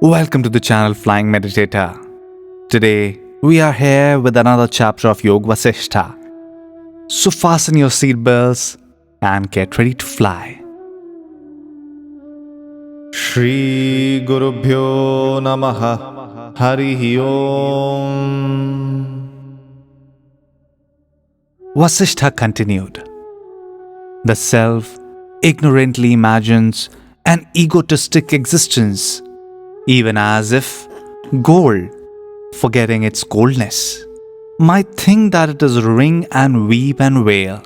Welcome to the channel Flying Meditator. Today, we are here with another chapter of Yoga Vasishtha. So fasten your seatbelts and get ready to fly. Shri Gurubhyo Namaha Harihi Om. Vasishtha continued. The self ignorantly imagines an egotistic existence, even as if gold, forgetting its goldness, might think that it is ring and weep and wail.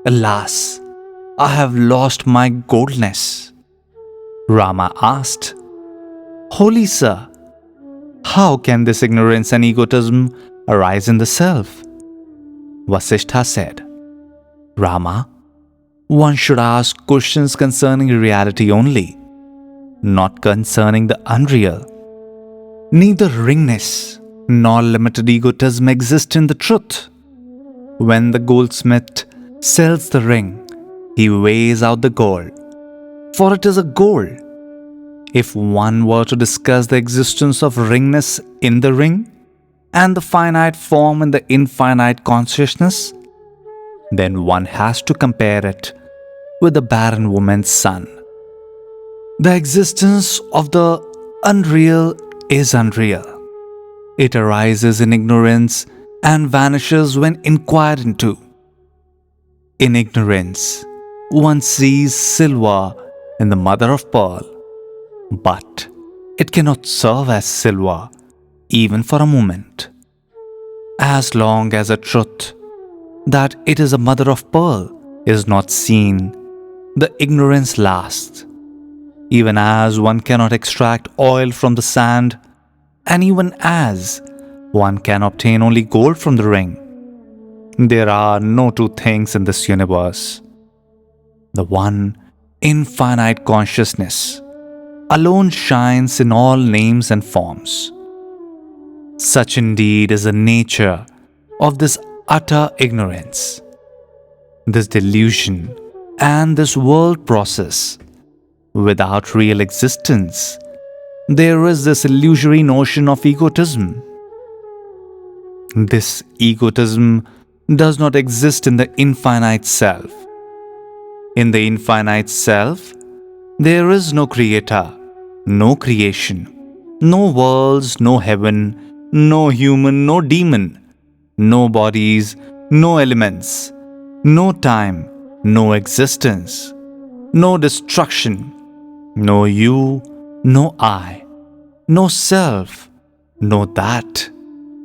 Alas, I have lost my goldness. Rama asked, Holy Sir, how can this ignorance and egotism arise in the self? Vasishtha said, Rama, one should ask questions concerning reality only, not concerning the unreal. Neither ringness nor limited egotism exist in the truth. When the goldsmith sells the ring, he weighs out the gold, for it is a gold. If one were to discuss the existence of ringness in the ring and the finite form in the infinite consciousness, then one has to compare it with the barren woman's son. The existence of the unreal is unreal. It arises in ignorance and vanishes when inquired into. In ignorance, one sees silver in the mother of pearl, but it cannot serve as silver even for a moment. As long as a truth that it is a mother of pearl is not seen, the ignorance lasts. Even as one cannot extract oil from the sand, and even as one can obtain only gold from the ring, there are no two things in this universe. The one infinite consciousness alone shines in all names and forms. Such indeed is the nature of this utter ignorance, this delusion, and this world process. Without real existence, there is this illusory notion of egotism. This egotism does not exist in the infinite self. In the infinite self, there is no creator, no creation, no worlds, no heaven, no human, no demon, no bodies, no elements, no time, no existence, no destruction, no you, no I, no self, no that,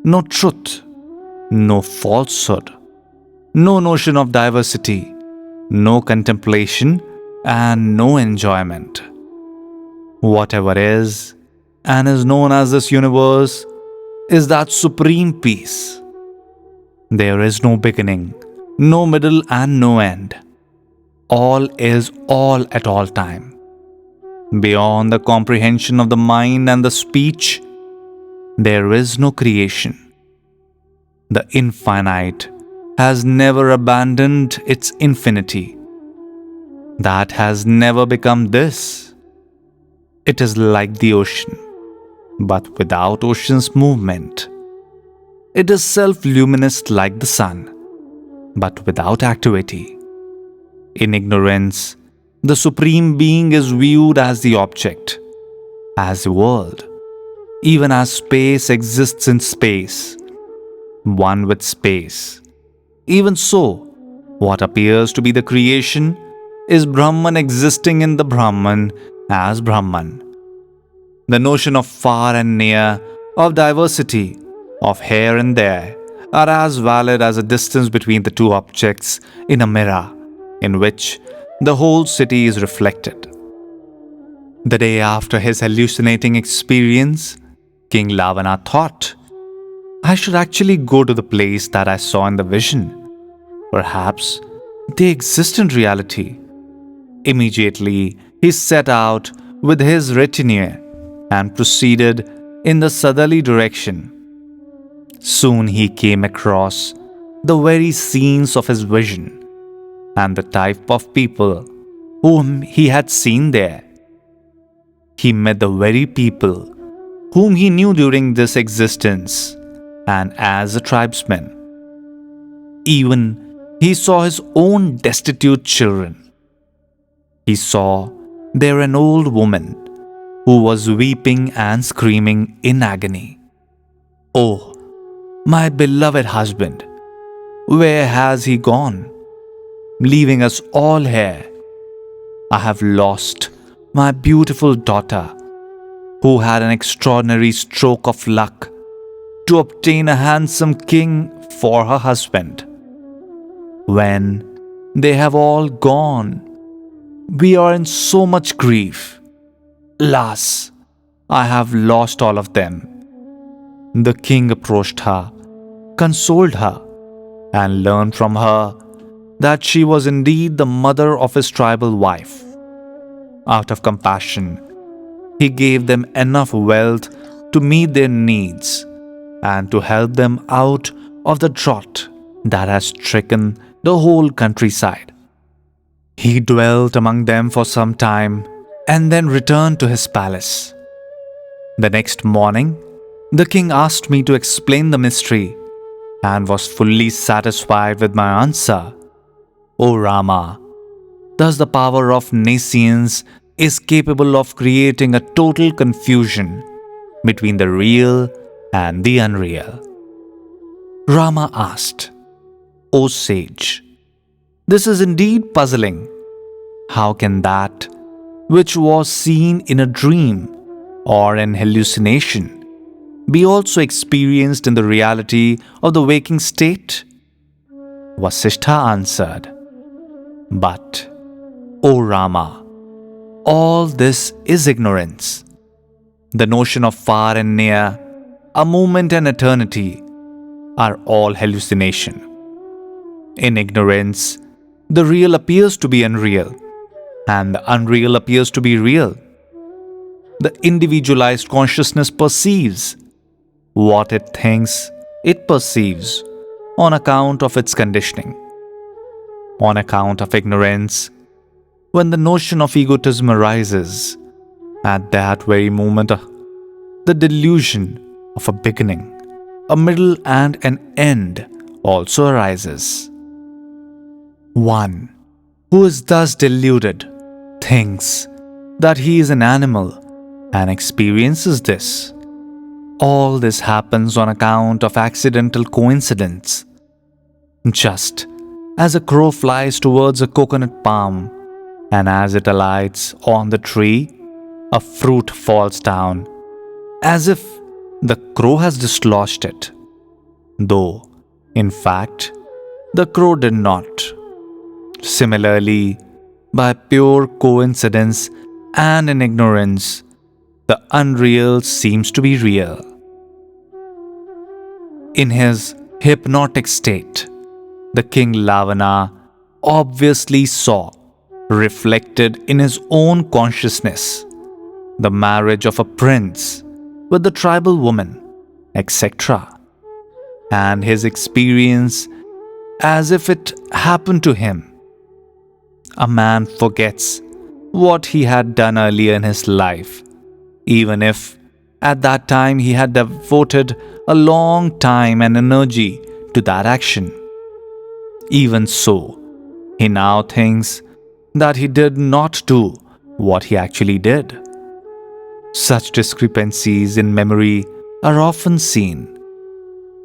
no truth, no falsehood, no notion of diversity, no contemplation, and no enjoyment. Whatever is and is known as this universe is that supreme peace. There is no beginning, no middle, and no end. All is all at all time. Beyond the comprehension of the mind and the speech, there is no creation. The infinite has never abandoned its infinity. That has never become this. It is like the ocean, but without ocean's movement. It is self-luminous like the sun, but without activity. In ignorance, the Supreme Being is viewed as the object, as the world, even as space exists in space, one with space. Even so, what appears to be the creation is Brahman existing in the Brahman as Brahman. The notion of far and near, of diversity, of here and there, are as valid as the distance between the two objects in a mirror in which the whole city is reflected. The day after his hallucinating experience, King Lavana thought, I should actually go to the place that I saw in the vision. Perhaps they exist in reality. Immediately, he set out with his retinue and proceeded in the southerly direction. Soon he came across the very scenes of his vision and the type of people whom he had seen there. he met the very people whom he knew during this existence and as a tribesman. Even he saw his own destitute children. He saw there an old woman who was weeping and screaming in agony. "Oh, my beloved husband, where has he gone? Leaving us all here. I have lost my beautiful daughter, who had an extraordinary stroke of luck to obtain a handsome king for her husband. When they have all gone, we are in so much grief. Alas, I have lost all of them." The king approached her, consoled her, and learned from her that she was indeed the mother of his tribal wife. Out of compassion, he gave them enough wealth to meet their needs and to help them out of the drought that has stricken the whole countryside. He dwelt among them for some time and then returned to his palace. The next morning, the king asked me to explain the mystery and was fully satisfied with my answer. "O Rama, thus the power of nescience is capable of creating a total confusion between the real and the unreal." Rama asked, "O sage, this is indeed puzzling. How can that which was seen in a dream or an hallucination be also experienced in the reality of the waking state?" Vasishtha answered, "But, O Rama, all this is ignorance. The notion of far and near, a moment and eternity, are all hallucination. In ignorance, the real appears to be unreal, and the unreal appears to be real. The individualized consciousness perceives what it thinks it perceives on account of its conditioning. On account of ignorance, when the notion of egotism arises, at that very moment, the delusion of a beginning, a middle, and an end also arises. One who is thus deluded thinks that he is an animal and experiences this. All this happens on account of accidental coincidence. Just as a crow flies towards a coconut palm, and as it alights on the tree, a fruit falls down, as if the crow has dislodged it, though, in fact, the crow did not. Similarly, by pure coincidence and in ignorance, the unreal seems to be real. In his hypnotic state, the king Lavana obviously saw, reflected in his own consciousness, the marriage of a prince with the tribal woman, etc., and his experience as if it happened to him. A man forgets what he had done earlier in his life, even if at that time he had devoted a long time and energy to that action. Even so, he now thinks that he did not do what he actually did. Such discrepancies in memory are often seen,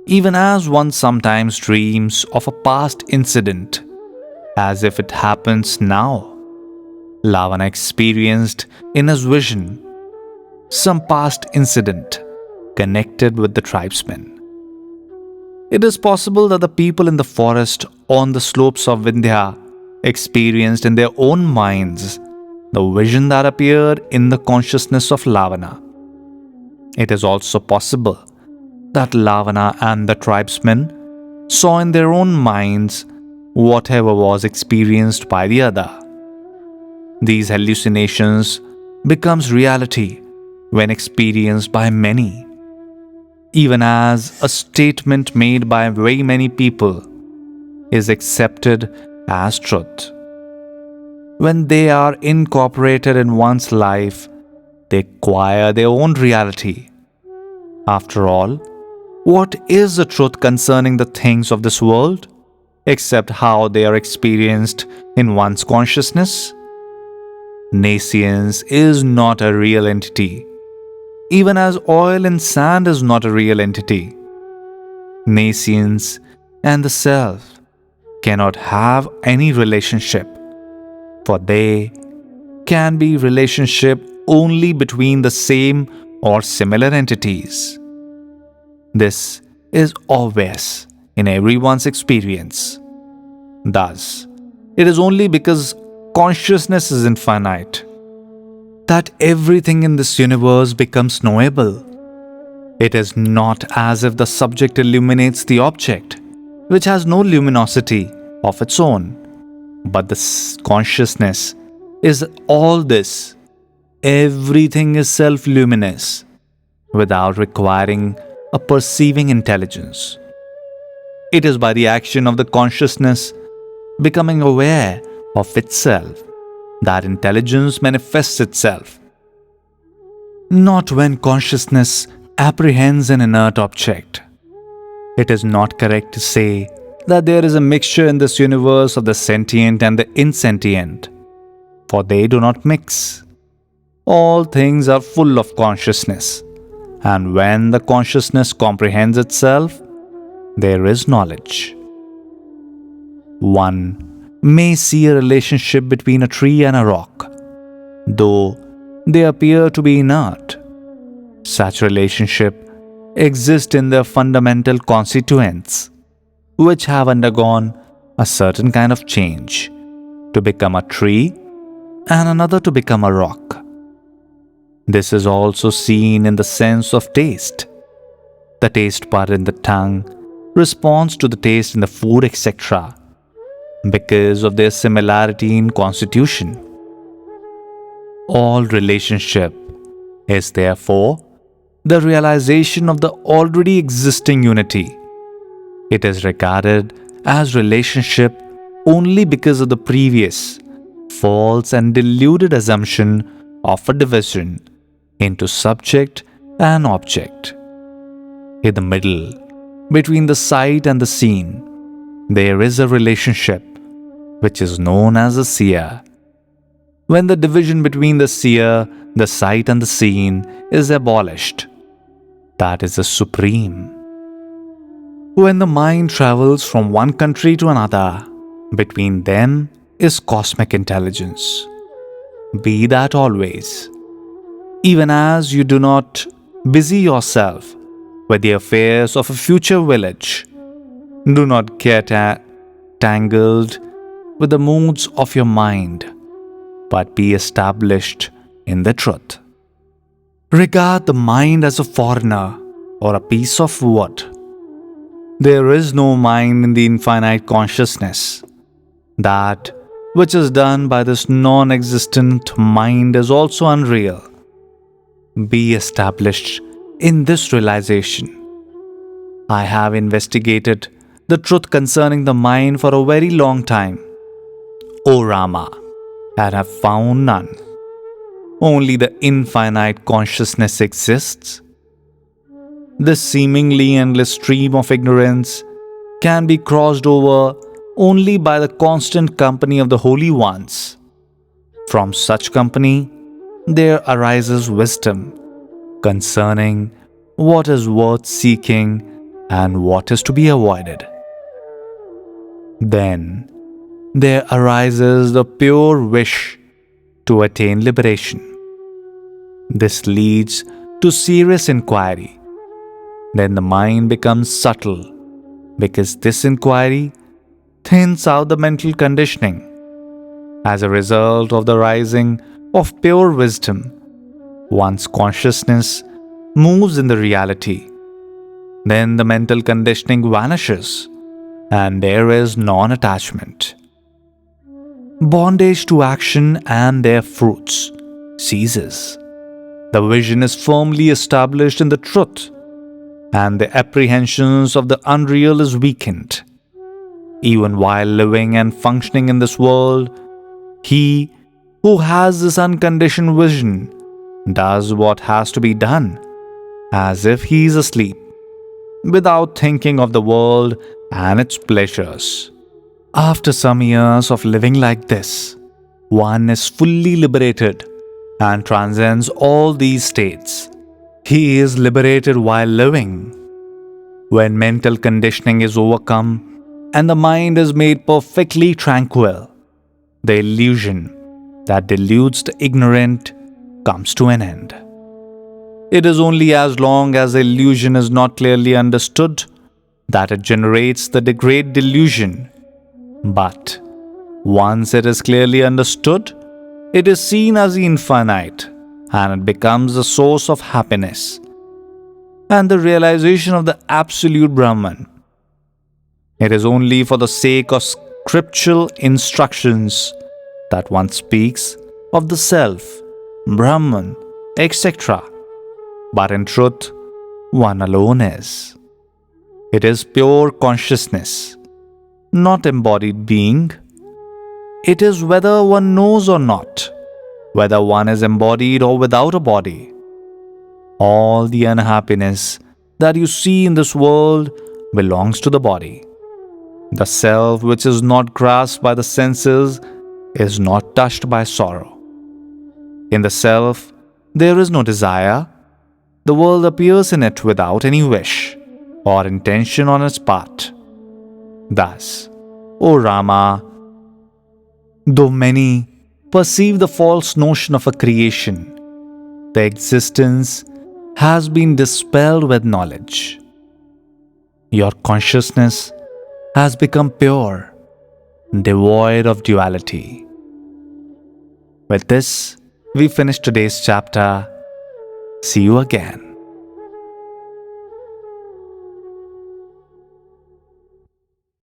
even as one sometimes dreams of a past incident as if it happens now. Lavana experienced in his vision some past incident connected with the tribesmen. It is possible that the people in the forest on the slopes of Vindhya experienced in their own minds the vision that appeared in the consciousness of Lavana. It is also possible that Lavana and the tribesmen saw in their own minds whatever was experienced by the other. These hallucinations becomes reality when experienced by many, even as a statement made by very many people is accepted as truth. When they are incorporated in one's life, they acquire their own reality. After all, what is the truth concerning the things of this world, except how they are experienced in one's consciousness? Nescience is not a real entity, even as oil and sand is not a real entity. Nescience and the self cannot have any relationship, for they can be relationship only between the same or similar entities. This is obvious in everyone's experience. Thus, it is only because consciousness is infinite that everything in this universe becomes knowable. It is not as if the subject illuminates the object, which has no luminosity of its own, but the consciousness is all this. Everything is self-luminous without requiring a perceiving intelligence. It is by the action of the consciousness becoming aware of itself that intelligence manifests itself. Not when consciousness apprehends an inert object. It is not correct to say that there is a mixture in this universe of the sentient and the insentient, for they do not mix. All things are full of consciousness, and when the consciousness comprehends itself, there is knowledge. One may see a relationship between a tree and a rock, though they appear to be inert. Such relationship exists in their fundamental constituents, which have undergone a certain kind of change to become a tree and another to become a rock. This is also seen in the sense of taste. The taste bud in the tongue responds to the taste in the food, etc., because of their similarity in constitution. All relationship is therefore the realization of the already existing unity. It is regarded as relationship only because of the previous false and deluded assumption of a division into subject and object. In the middle, between the sight and the seen, there is a relationship which is known as the seer. When the division between the seer, the sight and the seen is abolished, that is the supreme. When the mind travels from one country to another, between them is cosmic intelligence. Be that always. Even as you do not busy yourself with the affairs of a future village, do not get tangled with the moods of your mind, but be established in the truth. Regard the mind as a foreigner or a piece of wood. There is no mind in the infinite consciousness. That which is done by this non-existent mind is also unreal. Be established in this realization. I have investigated the truth concerning the mind for a very long time, O Rama, and have found none. Only the infinite consciousness exists. This seemingly endless stream of ignorance can be crossed over only by the constant company of the holy ones. From such company, there arises wisdom concerning what is worth seeking and what is to be avoided. Then there arises the pure wish to attain liberation. This leads to serious inquiry. Then the mind becomes subtle, because this inquiry thins out the mental conditioning. As a result of the rising of pure wisdom, one's consciousness moves in the reality. Then the mental conditioning vanishes, and there is non-attachment. Bondage to action and their fruits ceases. The vision is firmly established in the truth, and the apprehensions of the unreal is weakened. Even while living and functioning in this world, he who has this unconditioned vision does what has to be done, as if he is asleep, without thinking of the world and its pleasures. After some years of living like this, one is fully liberated and transcends all these states. He is liberated while living. When mental conditioning is overcome and the mind is made perfectly tranquil, the illusion that deludes the ignorant comes to an end. It is only as long as the illusion is not clearly understood that it generates the great delusion. But once it is clearly understood, it is seen as the infinite and it becomes the source of happiness and the realization of the absolute Brahman. It is only for the sake of scriptural instructions that one speaks of the self, Brahman, etc. But in truth, one alone is. It is pure consciousness, not embodied being. It is whether one knows or not, whether one is embodied or without a body. All the unhappiness that you see in this world belongs to the body. The self which is not grasped by the senses is not touched by sorrow. In the self, there is no desire. The world appears in it without any wish or intention on its part. Thus, O Rama, though many perceive the false notion of a creation, the existence has been dispelled with knowledge. Your consciousness has become pure, devoid of duality. With this, we finish today's chapter. See you again.